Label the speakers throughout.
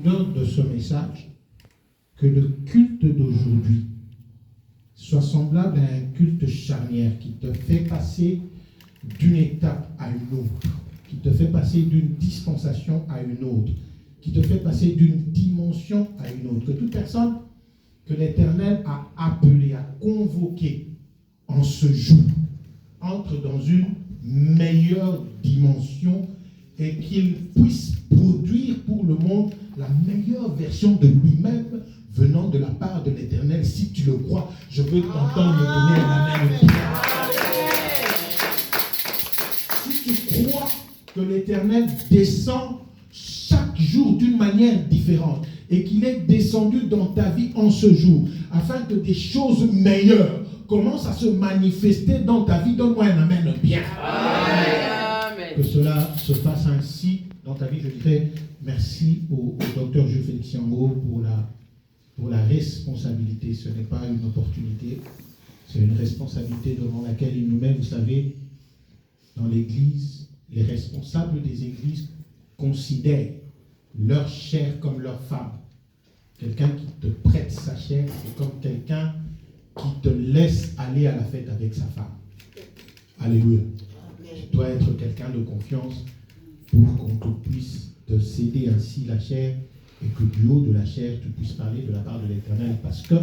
Speaker 1: De ce message, que le culte d'aujourd'hui soit semblable à un culte charnière qui te fait passer d'une étape à une autre, qui te fait passer d'une dispensation à une autre, qui te fait passer d'une dimension à une autre. Que toute personne que l'Éternel a appelée, a convoquée en ce jour, entre dans une meilleure dimension et qu'il puisse produire pour le monde la meilleure version de lui-même venant de la part de l'Éternel. Si tu le crois, je veux t'entendre me donner un amen. Si tu crois que l'Éternel descend chaque jour d'une manière différente et qu'il est descendu dans ta vie en ce jour afin que des choses meilleures commencent à se manifester dans ta vie, donne-moi un amen bien. Amen. Que cela se fasse ainsi dans ta vie. Je dirais merci au docteur Jules Félix Yango pour la responsabilité. Ce n'est pas une opportunité, c'est une responsabilité devant laquelle il nous met. Vous savez, dans l'Église, les responsables des églises considèrent leur chair comme leur femme. Quelqu'un qui te prête sa chair, c'est comme quelqu'un qui te laisse aller à la fête avec sa femme. Alléluia. Tu dois être quelqu'un de confiance pour qu'on te puisse te céder ainsi la chair et que du haut de la chair, tu puisses parler de la part de l'Éternel, parce que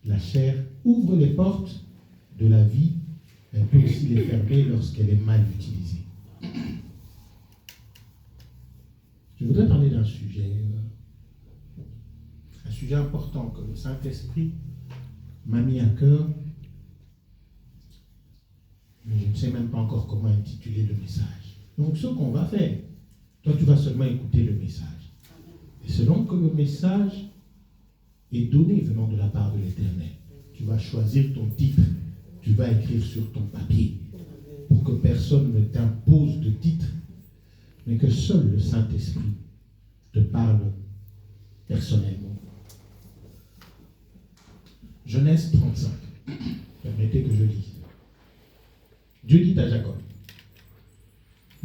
Speaker 1: la chair ouvre les portes de la vie, elle peut aussi les fermer lorsqu'elle est mal utilisée. Je voudrais parler d'un sujet important que le Saint-Esprit m'a mis à cœur, mais je ne sais même pas encore comment intituler le message. Donc ce qu'on va faire, toi tu vas seulement écouter le message. Et selon que le message est donné venant de la part de l'Éternel, tu vas choisir ton titre, tu vas écrire sur ton papier, pour que personne ne t'impose de titre, mais que seul le Saint-Esprit te parle personnellement. Genèse 35. Permettez que je lise. Dieu dit à Jacob,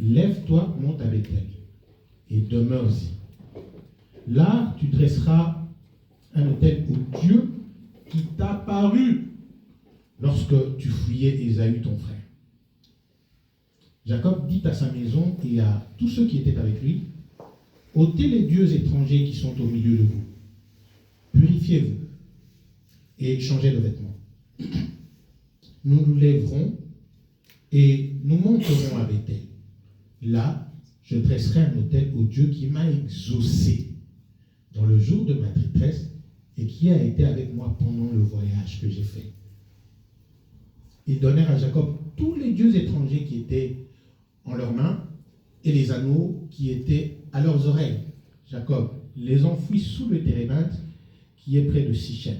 Speaker 1: lève-toi, monte à Bethel, et demeure-y. Là, tu dresseras un autel au Dieu qui t'a paru lorsque tu fuyais Ésaü, ton frère. Jacob dit à sa maison et à tous ceux qui étaient avec lui, ôtez les dieux étrangers qui sont au milieu de vous. Purifiez-vous et changez de vêtements. Nous nous lèverons et nous monterons à Bethel. Là, je dresserai un autel au Dieu qui m'a exaucé dans le jour de ma détresse et qui a été avec moi pendant le voyage que j'ai fait. Ils donnèrent à Jacob tous les dieux étrangers qui étaient en leurs mains et les anneaux qui étaient à leurs oreilles. Jacob les enfouit sous le térébinthe qui est près de Sichem.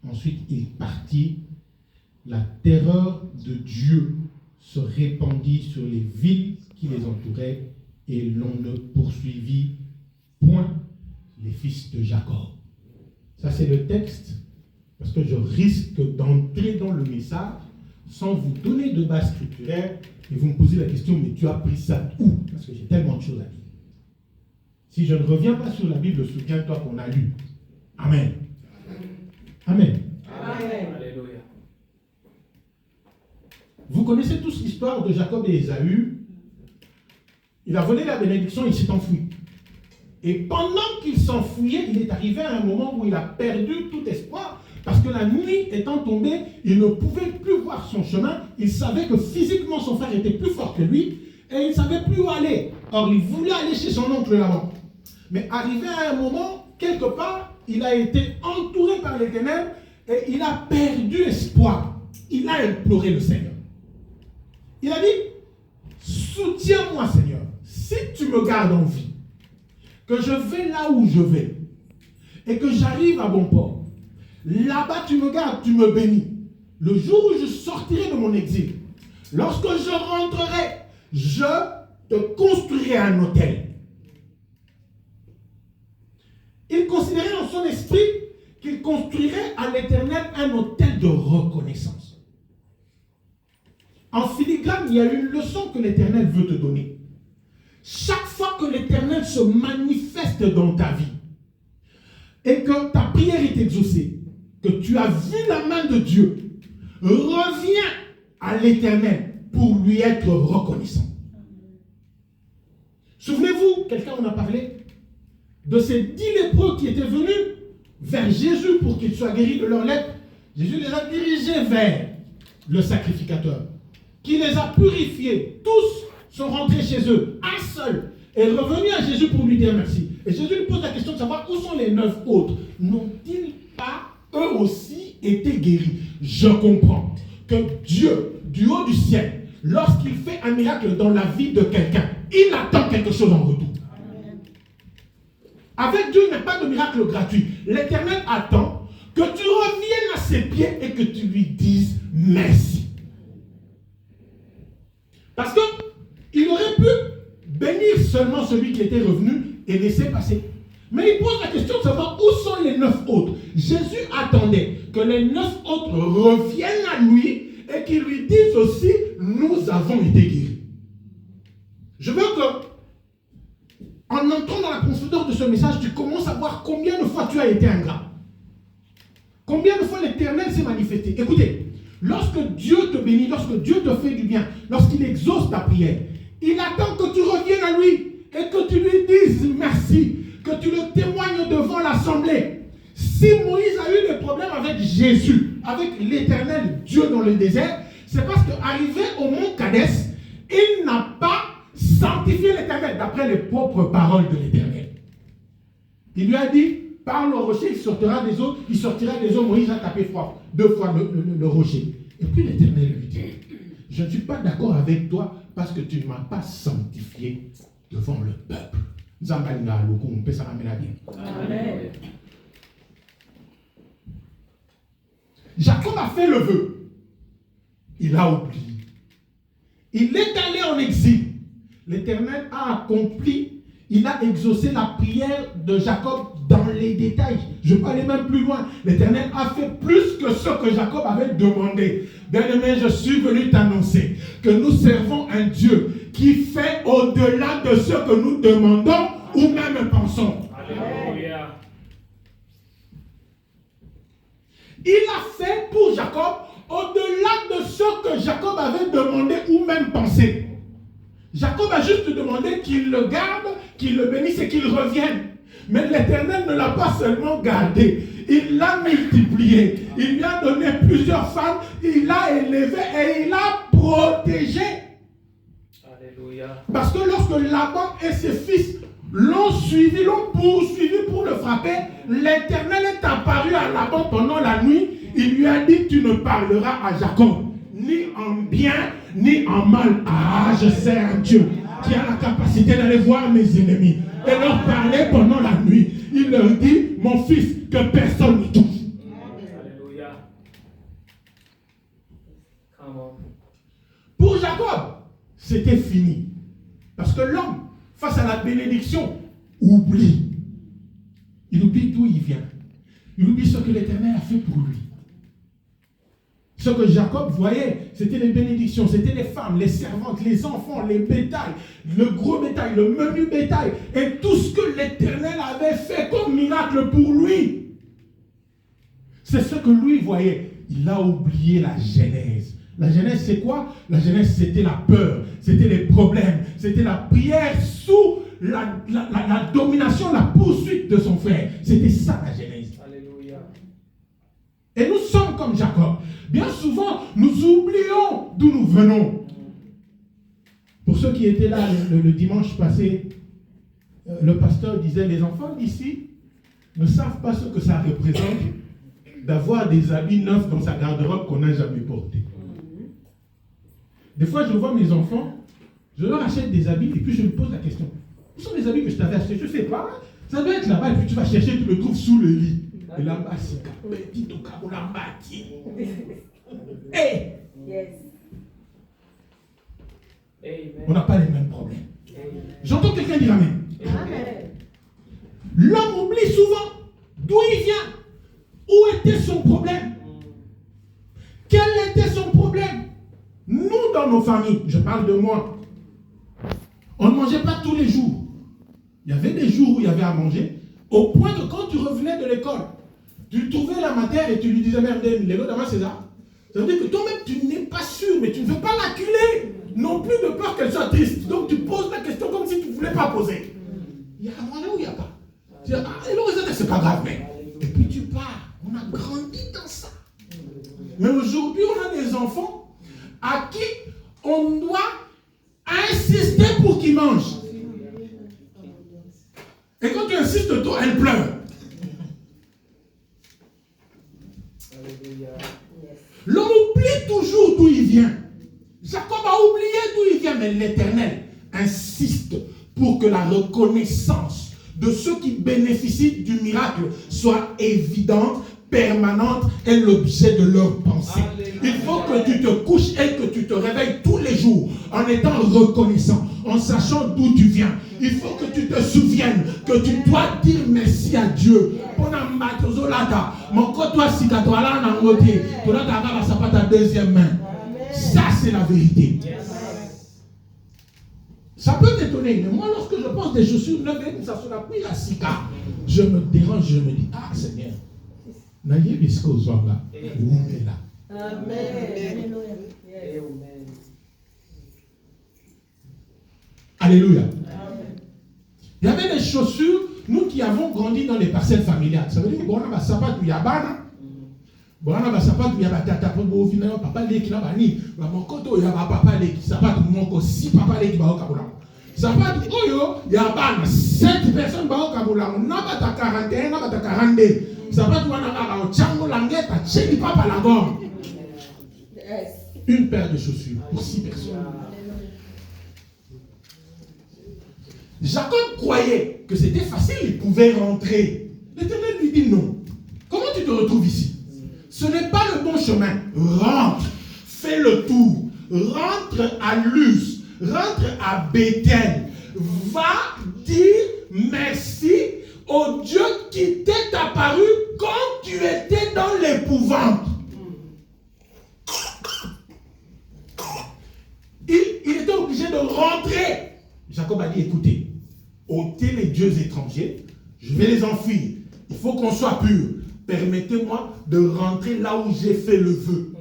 Speaker 1: Ensuite, il partit. La terreur de Dieu se répandit sur les villes qui les entouraient et l'on ne poursuivit point les fils de Jacob. Ça, c'est le texte, parce que je risque d'entrer dans le message sans vous donner de base scripturaire et vous me posez la question, mais tu as pris ça où? Parce que j'ai tellement de choses à dire. Si je ne reviens pas sur la Bible, souviens-toi qu'on a lu. Amen. Amen.
Speaker 2: Amen. Alléluia.
Speaker 1: Vous connaissez tous l'histoire de Jacob et Ésaü. Il a volé la bénédiction, il s'est enfui. Et pendant qu'il s'enfuyait, il est arrivé à un moment où il a perdu tout espoir, parce que la nuit étant tombée, il ne pouvait plus voir son chemin. Il savait que physiquement son frère était plus fort que lui, et il ne savait plus où aller. Or, il voulait aller chez son oncle Laban. Mais arrivé à un moment, quelque part, il a été entouré par les ténèbres, et il a perdu espoir. Il a imploré le Seigneur. Il a dit, soutiens-moi Seigneur, si tu me gardes en vie, que je vais là où je vais, et que j'arrive à bon port. Là-bas, tu me gardes, tu me bénis. Le jour où je sortirai de mon exil, lorsque je rentrerai, je te construirai un autel. Il considérait dans son esprit qu'il construirait à l'Éternel un autel de reconnaissance. En filigrane, il y a une leçon que l'Éternel veut te donner. chaque fois que l'Éternel se manifeste dans ta vie et que ta prière est exaucée, que tu as vu la main de Dieu, reviens à l'Éternel pour lui être reconnaissant. Souvenez-vous, quelqu'un en a parlé, de ces 10 lépreux qui étaient venus vers Jésus pour qu'ils soient guéris de leur lèpre. Jésus les a dirigés vers le sacrificateur, qui les a purifiés. Tous sont rentrés chez eux. Un seul est revenu à Jésus pour lui dire merci. Et Jésus lui pose la question de savoir où sont les 9 autres. N'ont-ils pas eux aussi été guéris? Je comprends que Dieu, du haut du ciel, lorsqu'il fait un miracle dans la vie de quelqu'un, il attend quelque chose en retour. Avec Dieu, il n'y a pas de miracle gratuit. L'Éternel attend que tu reviennes à ses pieds et que tu lui dises merci. Parce qu'il aurait pu bénir seulement celui qui était revenu et laisser passer. Mais il pose la question de savoir où sont les 9 autres. Jésus attendait que les 9 autres reviennent à lui et qu'ils lui disent aussi, nous avons été guéris. Je veux que, en entrant dans la profondeur de ce message, tu commences à voir combien de fois tu as été ingrat. Combien de fois l'Éternel s'est manifesté. Écoutez, lorsque Dieu te bénit, lorsque Dieu te fait du bien, lorsqu'il exauce ta prière, il attend que tu reviennes à lui et que tu lui dises merci, que tu le témoignes devant l'assemblée. Si Moïse a eu des problèmes avec Jésus, avec l'Éternel Dieu dans le désert, c'est parce qu'arrivé au mont Kadès, il n'a pas sanctifié l'Éternel d'après les propres paroles de l'Éternel. Il lui a dit, par le rocher, il sortira des eaux, Moïse a tapé froid, 2 fois le rocher. Et puis l'Éternel lui dit, je ne suis pas d'accord avec toi parce que tu ne m'as pas sanctifié devant le peuple. Amen. Jacob a fait le vœu. Il a oublié. Il est allé en exil. L'Éternel a accompli, il a exaucé la prière de Jacob dans les détails. Je peux aller même plus loin. L'Éternel a fait plus que ce que Jacob avait demandé. Bien-aimé, je suis venu t'annoncer que nous servons un Dieu qui fait au-delà de ce que nous demandons ou même pensons. Alléluia. Il a fait pour Jacob au-delà de ce que Jacob avait demandé ou même pensé. Jacob a juste demandé qu'il le garde, qu'il le bénisse et qu'il revienne. Mais l'Éternel ne l'a pas seulement gardé, il l'a multiplié. Il lui a donné plusieurs femmes, il l'a élevé et il l'a protégé. Alléluia. Parce que lorsque Laban et ses fils l'ont suivi, l'ont poursuivi pour le frapper, l'Éternel est apparu à Laban pendant la nuit. Il lui a dit, tu ne parleras à Jacob ni en bien, ni en mal. Ah, je sais un Dieu qui a la capacité d'aller voir mes ennemis et leur parler pendant la nuit. Il leur dit, mon fils, que personne ne touche. Alléluia. Pour Jacob, c'était fini. Parce que l'homme, face à la bénédiction, oublie. Il oublie d'où il vient. Il oublie ce que l'Éternel a fait pour lui. Ce que Jacob voyait, c'était les bénédictions, c'était les femmes, les servantes, les enfants, les bétails, le gros bétail, le menu bétail, et tout ce que l'Éternel avait fait comme miracle pour lui. C'est ce que lui voyait. Il a oublié la genèse. La genèse, c'est quoi? La genèse, c'était la peur, c'était les problèmes, c'était la prière sous la domination, la poursuite de son frère. C'était ça la genèse. Alléluia. Et nous sommes comme Jacob. Bien souvent, nous oublions d'où nous venons. Pour ceux qui étaient là le dimanche passé, le pasteur disait, les enfants d'ici ne savent pas ce que ça représente d'avoir des habits neufs dans sa garde-robe qu'on n'a jamais portés. Des fois, je vois mes enfants, je leur achète des habits et puis je me pose la question. Où sont les habits que je t'avais achetés? Je ne sais pas. Ça doit être là-bas et puis tu vas chercher, tu le trouves sous le lit. Et là-bas, c'est petit au cabo, là-bas. Hey! Yes. On n'a pas les mêmes problèmes. J'entends quelqu'un dire amen. Amen. L'homme oublie souvent d'où il vient. Où était son problème? Quel était son problème? Nous, dans nos familles, je parle de moi, On ne mangeait pas tous les jours. Il y avait des jours où il y avait à manger, au point que quand tu revenais de l'école, tu trouvais la matière et tu lui disais, merde, les gars, c'est ça. Ça veut dire que toi-même, tu n'es pas sûr, mais tu ne veux pas l'acculer. Non plus de peur qu'elle soit triste. Donc tu poses la question comme si tu ne voulais pas poser. Il y a à manger ou il n'y a pas? Tu dis, ah, et le c'est pas grave, mais. Et puis tu pars. On a grandi dans ça. Mais aujourd'hui, on a des enfants à qui on doit insister pour qu'ils mangent. Et quand tu insistes, toi, elle pleure. L'homme oublie toujours d'où il vient. Jacob a oublié d'où il vient, mais l'Éternel insiste pour que la reconnaissance de ceux qui bénéficient du miracle soit évidente, permanente et l'objet de leur pensée. Il faut que tu te couches et que tu te réveilles tous les jours en étant reconnaissant, en sachant d'où tu viens. Il faut que tu te souviennes que tu dois dire merci à Dieu. Ta deuxième main. Ça, c'est la vérité. Ça peut t'étonner, mais moi, lorsque je pense des chaussures neuves, ça se la pris à Sika, je me dérange, je me dis, ah Seigneur, n'ayez bisco au soir là, où est là. Amen. Alléluia. Il y avait des chaussures, nous qui avons grandi dans les parcelles familiales. Ça veut dire qu'on a un sapat où il y a bana. Bon, on a sapat où il y a tata pour finalement papa leki là bani. Mon koto il y a papa leki sapat mon ko si papa leki ba okabula. Sapat oyo il y a bana 7 personnes ba okabula. On a pas ta 41, on a pas ta 42. Sapat on a au chango langeta chez papa la gomme. Une paire de chaussures pour 6 personnes. Jacob croyait que c'était facile, il pouvait rentrer. L'Éternel lui dit non. Comment tu te retrouves ici? Ce n'est pas le bon chemin. Rentre, fais le tour, rentre à Luz, rentre à Bethel. Va dire merci au Dieu qui t'est apparu quand tu étais dans l'épouvante. Il était obligé de rentrer. Jacob a dit, écoutez, ôtez les dieux étrangers, je vais les enfuir. Il faut qu'on soit pur. Permettez-moi de rentrer là où j'ai fait le vœu.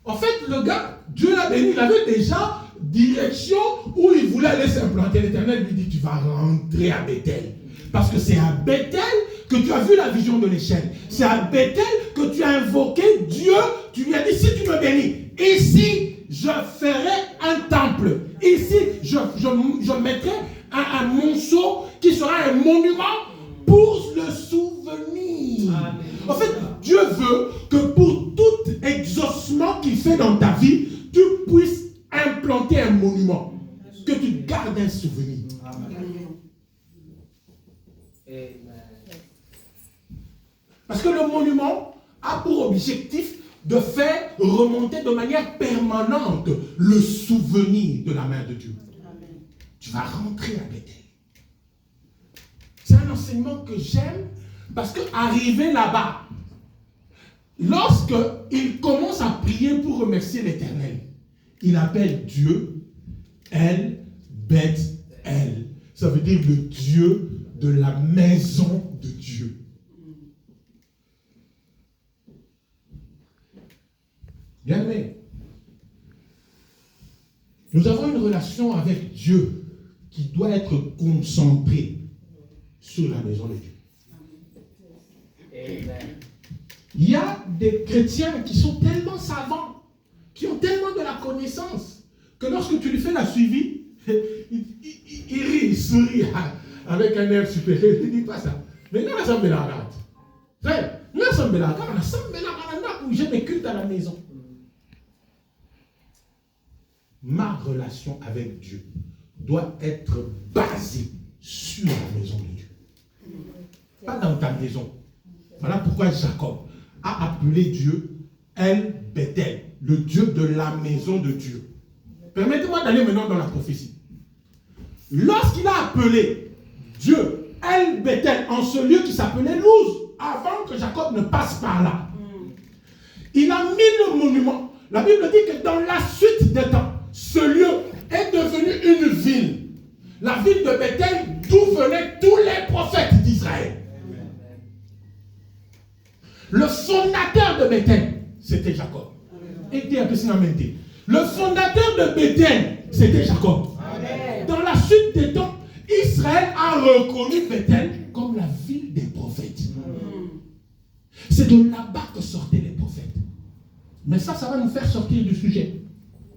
Speaker 1: En fait, le gars, Dieu l'a béni, il avait déjà direction où il voulait aller s'implanter. L'Éternel lui dit, tu vas rentrer à Bethel. Parce que c'est à Bethel que tu as vu la vision de l'échelle. C'est à Bethel que tu as invoqué Dieu. Tu lui as dit, si tu me bénis, ici, je ferai un temple. Ici, je mettrai un monceau qui sera un monument pour le souvenir. Amen. En fait, Dieu veut que pour tout exaucement qu'il fait dans ta vie, tu puisses implanter un monument. Que tu gardes un souvenir. Amen. Parce que le monument a pour objectif de faire remonter de manière permanente le souvenir de la main de Dieu. Amen. Tu vas rentrer à Bethel. C'est un enseignement que j'aime parce qu'arrivé là-bas, lorsqu'il commence à prier pour remercier l'Éternel, il appelle Dieu El Beth-El. Ça veut dire le Dieu de la maison de Dieu. Bien aimé, nous avons une relation avec Dieu qui doit être concentrée sur la maison de Dieu. Amen. Il y a des chrétiens qui sont tellement savants, qui ont tellement de la connaissance, que lorsque tu lui fais la suivi, il rit, il sourit avec un air supérieur. Il ne dit pas ça. Mais nous, on a ça, frère, nous, on a ça, où j'ai mes cultes à la maison. Ma relation avec Dieu doit être basée sur la maison de Dieu. Pas dans ta maison. Voilà pourquoi Jacob a appelé Dieu El Bethel, le Dieu de la maison de Dieu. Permettez-moi d'aller maintenant dans la prophétie. Lorsqu'il a appelé Dieu El Bethel en ce lieu qui s'appelait Luz, avant que Jacob ne passe par là, il a mis le monument. La Bible dit que dans la suite des temps, ce lieu est devenu une ville. la ville de Bethel, d'où venaient tous les prophètes d'Israël. Le fondateur de Bethel, c'était Jacob. Le fondateur de Bethel, c'était Jacob. Dans la suite des temps, Israël a reconnu Bethel comme la ville des prophètes. C'est de là-bas que sortaient les prophètes. Mais ça va nous faire sortir du sujet.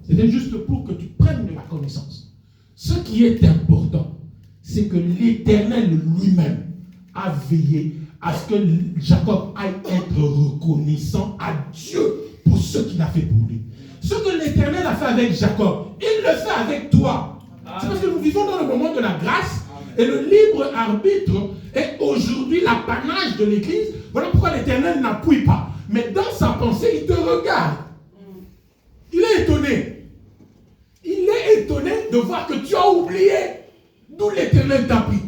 Speaker 1: C'était juste pour que tu prennes de la connaissance. Ce qui est important, c'est que l'Éternel lui-même a veillé à ce que Jacob aille être reconnaissant à Dieu pour ce qu'il a fait pour lui. Ce que l'Éternel a fait avec Jacob, il le fait avec toi. C'est parce que nous vivons dans le moment de la grâce et le libre arbitre est aujourd'hui l'apanage de l'Église. Voilà pourquoi l'Éternel n'appuie pas. Mais dans sa pensée, il te regarde. Il est étonné. Il est étonné de voir que tu as oublié d'où l'Éternel t'a pris.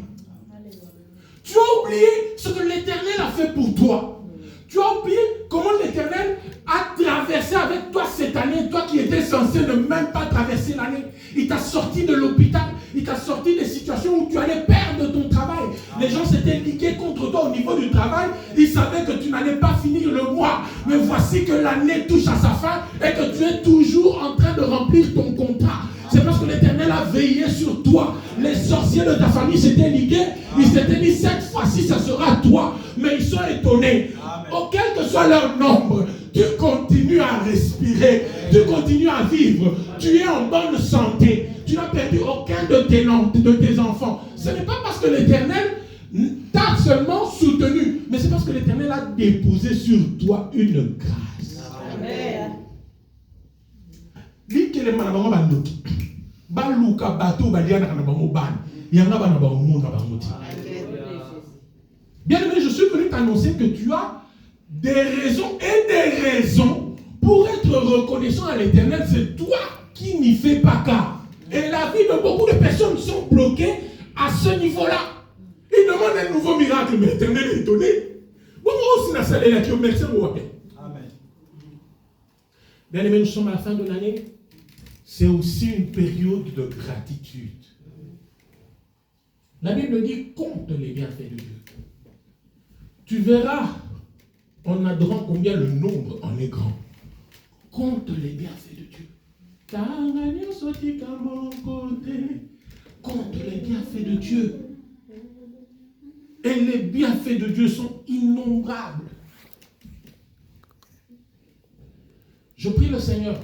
Speaker 1: Tu as oublié ce que l'Éternel a fait pour toi. Tu as oublié comment l'Éternel a traversé avec toi cette année, toi qui étais censé ne même pas traverser l'année. Il t'a sorti de l'hôpital, il t'a sorti des situations où tu allais perdre ton travail. Les gens s'étaient ligués contre toi au niveau du travail, ils savaient que tu n'allais pas finir le mois. Mais voici que l'année touche à sa fin et que tu es toujours en train de remplir ton contrat. C'est parce que l'Éternel a veillé sur toi. Les sorciers de ta famille s'étaient ligués. Ils s'étaient dit, cette fois-ci, ça sera toi. Mais ils sont étonnés. Oh, quel que soit leur nombre, tu continues à respirer. Tu continues à vivre. Tu es en bonne santé. Tu n'as perdu aucun de tes enfants. Ce n'est pas parce que l'Éternel t'a seulement soutenu, mais c'est parce que l'Éternel a déposé sur toi une grâce. Amen. Dit que les manabamo bandoki, baluka bato baliana kanabamo ban, yanga banabamo mona bamoti. Bien aimé, je suis venu t'annoncer que tu as des raisons et des raisons pour être reconnaissant à l'Éternel. C'est toi qui n'y fais pas cas. Et la vie de beaucoup de personnes sont bloquées à ce niveau-là. Ils demandent un nouveau miracle, mais l'Éternel est étonné. Amen. Bien aimé, nous sommes à la fin de l'année. C'est aussi une période de gratitude. La Bible dit, compte les bienfaits de Dieu. Tu verras, en adorant combien le nombre en est grand. Compte les bienfaits de Dieu. Compte les bienfaits de Dieu. Et les bienfaits de Dieu sont innombrables. Je prie le Seigneur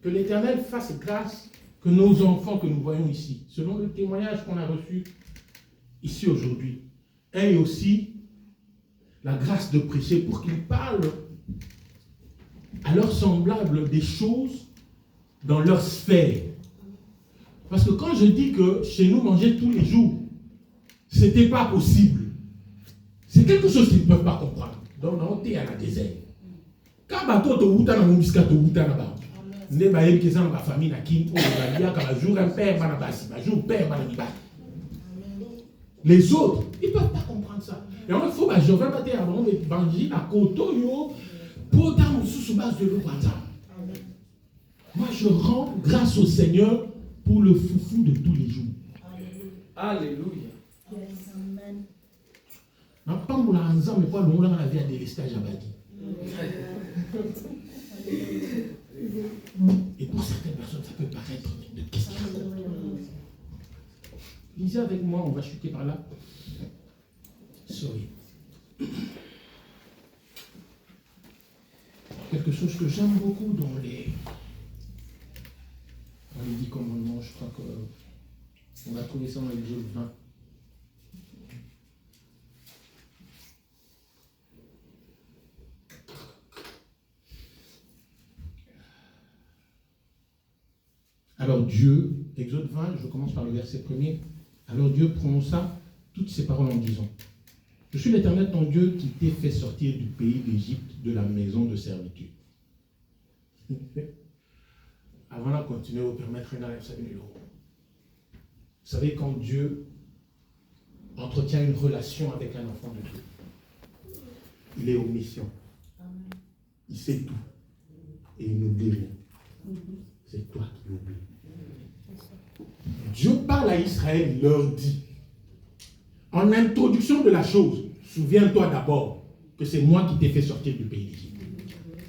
Speaker 1: que l'Éternel fasse grâce, que nos enfants que nous voyons ici, selon le témoignage qu'on a reçu ici aujourd'hui, aient aussi la grâce de prêcher pour qu'ils parlent à leurs semblables des choses dans leur sphère. Parce que quand je dis que chez nous, manger tous les jours, ce n'était pas possible, c'est quelque chose qu'ils ne peuvent pas comprendre. Donc, on est à la désert. Quand bateau te outa na mubiska te outa na ba. Ne ba yebi ke sa na famille na kin o ba lia ka jour un père bana basi, ba jour père bana ni ba. Les autres, ils ne peuvent pas comprendre ça. Et il faut que je vais battre avant l'évangile à Kotoyo pour dans sous base de l'eau. Moi, je rends grâce au Seigneur pour le foufou de tous les jours.
Speaker 2: Alléluia.
Speaker 1: Je ne sais pas si vous avez pas la vie à délestage à Badi. Et pour certaines personnes, ça peut paraître de question. Lisez avec moi, on va chuter par là. Sorry. Quelque chose que j'aime beaucoup dans les 10 commandements, je crois qu'on va trouver ça dans l'Exode 20. Alors Dieu, Exode 20, je commence par le verset 1er. Alors Dieu prononça toutes ces paroles en disant, je suis l'Éternel ton Dieu qui t'ai fait sortir du pays d'Égypte, de la maison de servitude. Avant de continuer, vous permettre un vous savez, vous savez, quand Dieu entretient une relation avec un enfant de Dieu, il est omniscient. Il sait tout. Et il n'oublie rien. C'est toi qui l'oublies.
Speaker 3: Dieu parle à Israël, il leur dit, en introduction de la chose, souviens-toi d'abord que c'est moi qui t'ai fait sortir du pays d'Égypte.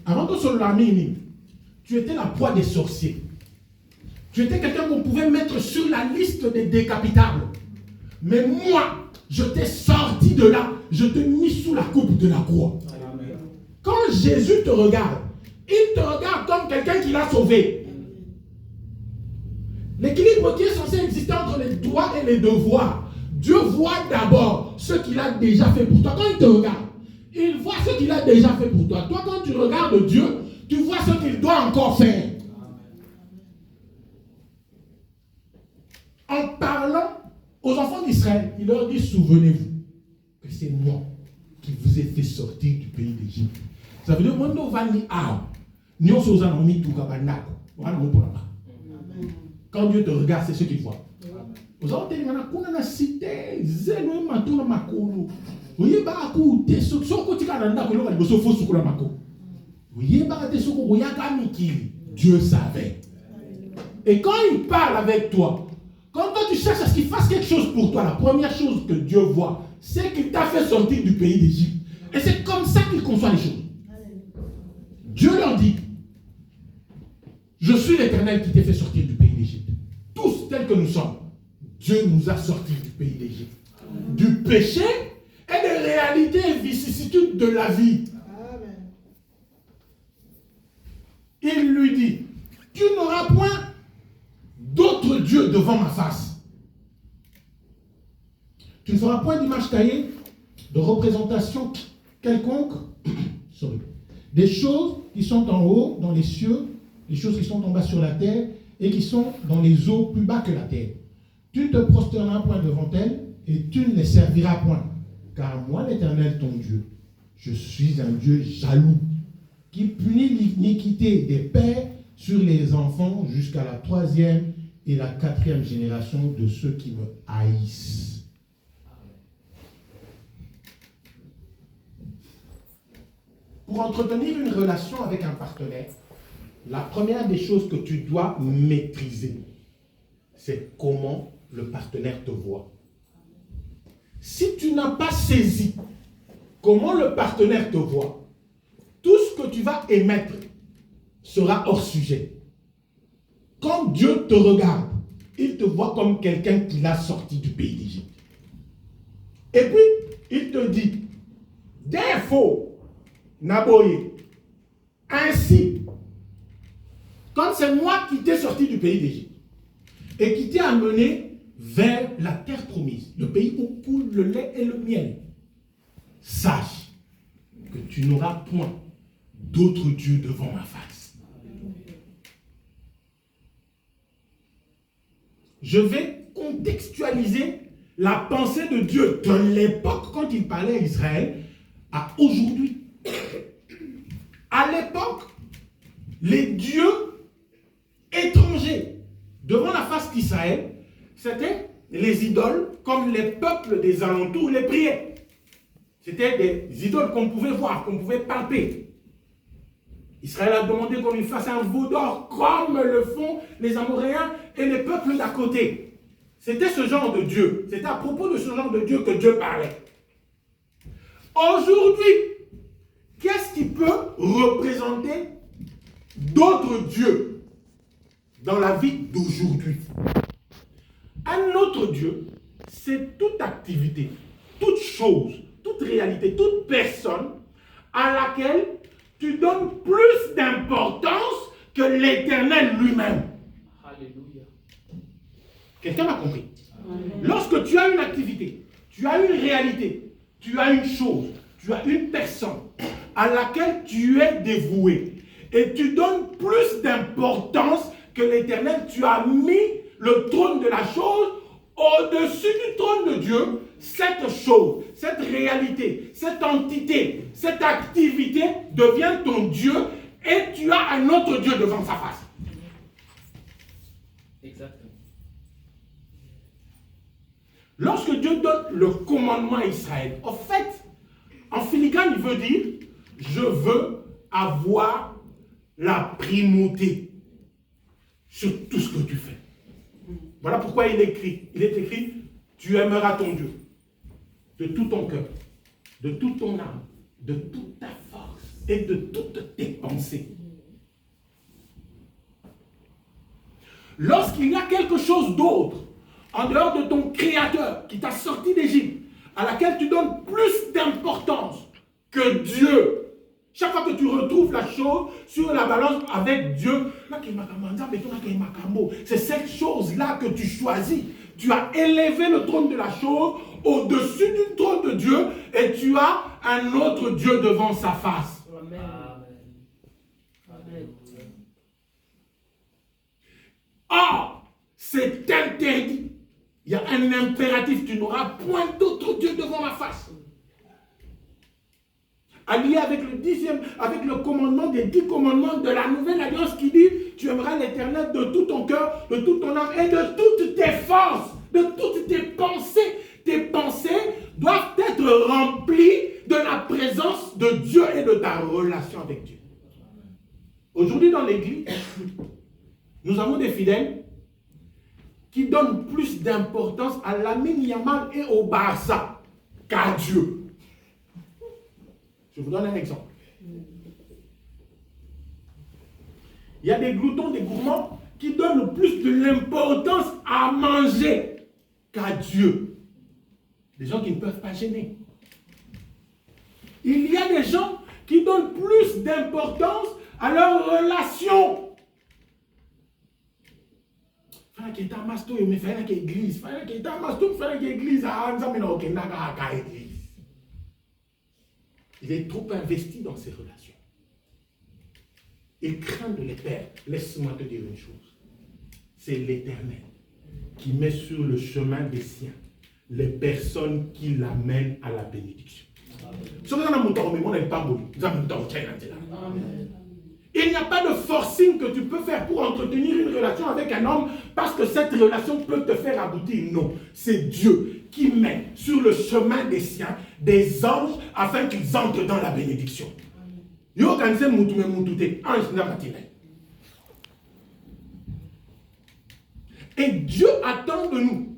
Speaker 3: Avant que Solomon, tu étais la proie des sorciers. Tu étais quelqu'un qu'on pouvait mettre sur la liste des décapitables. Mais moi, je t'ai sorti de là, je t'ai mis sous la coupe de la croix. Amen. Quand Jésus te regarde, il te regarde comme quelqu'un qui l'a sauvé. L'équilibre qui est censé exister entre les droits et les devoirs, Dieu voit d'abord ce qu'il a déjà fait pour toi. Quand il te regarde, il voit ce qu'il a déjà fait pour toi. Toi, quand tu regardes Dieu, tu vois ce qu'il doit encore faire. En parlant aux enfants d'Israël, il leur dit, souvenez-vous que c'est moi qui vous ai fait sortir du pays d'Égypte. Ça veut dire, quand Dieu te regarde, c'est ce qu'il voit. Vous avez dit, cité, Dieu savait. Et quand il parle avec toi, quand toi tu cherches à ce qu'il fasse quelque chose pour toi, la première chose que Dieu voit, c'est qu'il t'a fait sortir du pays d'Égypte. Et c'est comme ça qu'il conçoit les choses. Dieu leur dit, je suis l'Éternel qui t'ai fait sortir du pays d'Égypte. Tous tels que nous sommes, Dieu nous a sortis du pays d'Égypte. Du péché et des réalités et vicissitudes de la vie. Il lui dit, tu n'auras point d'autres dieux devant ma face. Tu ne feras point d'image taillée, de représentation quelconque, des choses qui sont en haut dans les cieux, des choses qui sont en bas sur la terre et qui sont dans les eaux plus bas que la terre. Tu ne te prosterneras point devant elles et tu ne les serviras point. Car moi, l'Éternel, ton Dieu, je suis un Dieu jaloux, qui punit l'iniquité des pères sur les enfants jusqu'à la 3e et la 4e génération de ceux qui me haïssent. Pour entretenir une relation avec un partenaire, la première des choses que tu dois maîtriser, c'est comment le partenaire te voit. Si tu n'as pas saisi comment le partenaire te voit, tout ce que tu vas émettre sera hors sujet. Quand Dieu te regarde, il te voit comme quelqu'un qui l'a sorti du pays d'Égypte. Et puis, il te dit, défaut, Naboye, ainsi, quand c'est moi qui t'ai sorti du pays d'Égypte et qui t'ai amené vers la terre promise, le pays où coule le lait et le miel, sache que tu n'auras point d'autres dieux devant ma face. Je vais contextualiser la pensée de Dieu de l'époque quand il parlait à Israël à aujourd'hui. À l'époque, les dieux étrangers devant la face d'Israël, c'était les idoles comme les peuples des alentours les priaient. C'était des idoles qu'on pouvait voir, qu'on pouvait palper. Israël a demandé qu'on lui fasse un veau d'or comme le font les Amoréens et les peuples d'à côté. C'était ce genre de Dieu. C'était à propos de ce genre de Dieu que Dieu parlait. Aujourd'hui, qu'est-ce qui peut représenter d'autres dieux dans la vie d'aujourd'hui? Un autre Dieu, c'est toute activité, toute chose, toute réalité, toute personne à laquelle tu donnes plus d'importance que l'Éternel lui-même. Alléluia. Quelqu'un m'a compris? Amen. Lorsque tu as une activité, tu as une réalité, tu as une chose, tu as une personne à laquelle tu es dévoué et tu donnes plus d'importance que l'Éternel, tu as mis le trône de la chose au-dessus du trône de Dieu, cette chose, cette réalité, cette entité, cette activité devient ton Dieu et tu as un autre Dieu devant sa face. Exactement. Lorsque Dieu donne le commandement à Israël, en fait, en filigrane, il veut dire, je veux avoir la primauté sur tout ce que tu fais. Voilà pourquoi il est écrit, tu aimeras ton Dieu de tout ton cœur, de toute ton âme, de toute ta force et de toutes tes pensées. Lorsqu'il y a quelque chose d'autre en dehors de ton Créateur qui t'a sorti d'Égypte, à laquelle tu donnes plus d'importance que Dieu, chaque fois que tu retrouves la chose sur la balance avec Dieu, c'est cette chose-là que tu choisis. Tu as élevé le trône de la chose au-dessus du trône de Dieu et tu as un autre Dieu devant sa face.
Speaker 2: Amen. Amen.
Speaker 3: Or, c'est interdit. Il y a un impératif, tu n'auras point d'autre Dieu devant ma face. Allié avec le commandement des 10 commandements de la nouvelle alliance qui dit, tu aimeras l'Éternel de tout ton cœur, de toute ton âme et de toutes tes forces, de toutes tes pensées. Tes pensées doivent être remplies de la présence de Dieu et de ta relation avec Dieu. Aujourd'hui dans l'église, nous avons des fidèles qui donnent plus d'importance à Lamine Yamal et au Barça qu'à Dieu. Je vous donne un exemple. Il y a des gloutons, des gourmands qui donnent plus de l'importance à manger qu'à Dieu. Des gens qui ne peuvent pas gêner. Il y a des gens qui donnent plus d'importance à leur relation. Il est trop investi dans ses relations. Il craint de les perdre. Laisse-moi te dire une chose. C'est l'Éternel qui met sur le chemin des siens les personnes qui l'amènent à la bénédiction. Il n'y a pas de forcing que tu peux faire pour entretenir une relation avec un homme parce que cette relation peut te faire aboutir. Non, c'est Dieu qui met sur le chemin des siens des anges afin qu'ils entrent dans la bénédiction. Et Dieu attend de nous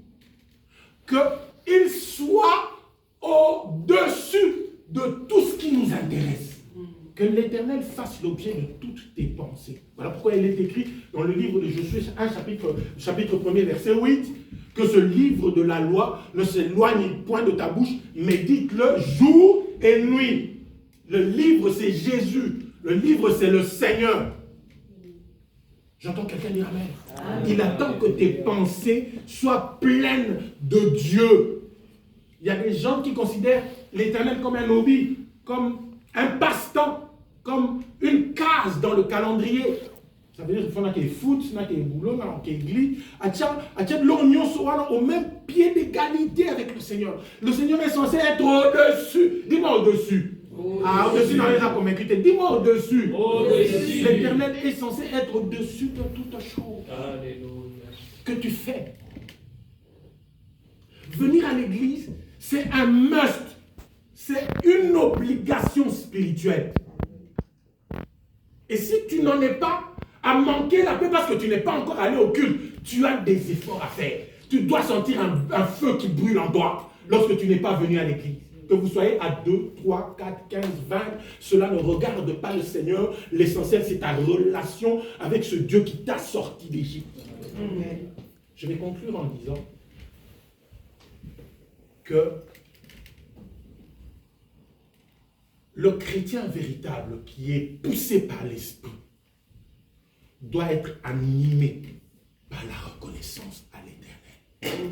Speaker 3: qu'il soit au-dessus de tout ce qui nous intéresse. Que l'Éternel fasse l'objet de toutes tes pensées. Voilà pourquoi il est écrit dans le livre de Josué, chapitre 1er, verset 8, que ce livre de la loi ne s'éloigne point de ta bouche, mais dites-le jour et nuit. Le livre, c'est Jésus. Le livre, c'est le Seigneur. J'entends quelqu'un dire Amen. Amen. Il attend que tes pensées soient pleines de Dieu. Il y a des gens qui considèrent l'Éternel comme un hobby, comme un passe-temps, comme une case dans le calendrier. Ça veut dire qu'il faut qu'il y ait foot, qu'il y ait boulot, qu'il y ait glisse. L'oignon soit au même pied d'égalité avec le Seigneur. Le Seigneur est censé être au-dessus. Dis-moi au-dessus. Au-dessus, dans les a convaincu. Dis-moi au-dessus. L'Éternel est censé être au-dessus de toute chose. Alléluia. Que tu fais. Venir à l'église, c'est un must. C'est une obligation spirituelle. Et si tu n'en es pas à manquer la paix parce que tu n'es pas encore allé au culte, tu as des efforts à faire. Tu dois sentir un feu qui brûle en toi lorsque tu n'es pas venu à l'église. Que vous soyez à 2, 3, 4, 15, 20, cela ne regarde pas le Seigneur. L'essentiel, c'est ta relation avec ce Dieu qui t'a sorti d'Égypte. Je vais conclure en disant que le chrétien véritable qui est poussé par l'Esprit doit être animé par la reconnaissance à l'Éternel.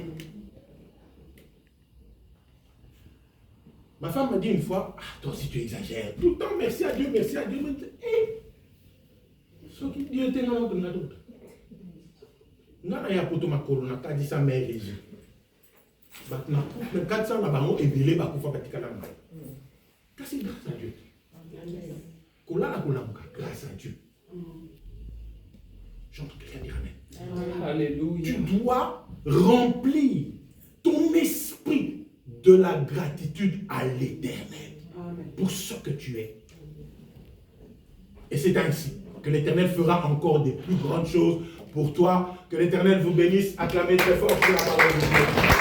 Speaker 3: Ma femme m'a dit une fois, toi aussi tu exagères, tout le temps merci à Dieu, merci à Dieu. Ce qui Dieu était dans notre d'autre. Nana poto makolo na kadi sa mère Jésus. Maintenant, le 400 na bango ebele ba kufa batika na mai. Kasi grâce à Dieu. Grâce à Dieu. J'entends quelqu'un dire Amen.
Speaker 2: Alléluia.
Speaker 3: Tu dois remplir ton esprit de la gratitude à l'Éternel pour ce que tu es. Et c'est ainsi que l'Éternel fera encore des plus grandes choses pour toi. Que l'Éternel vous bénisse. Acclamez très fort pour la parole de Dieu.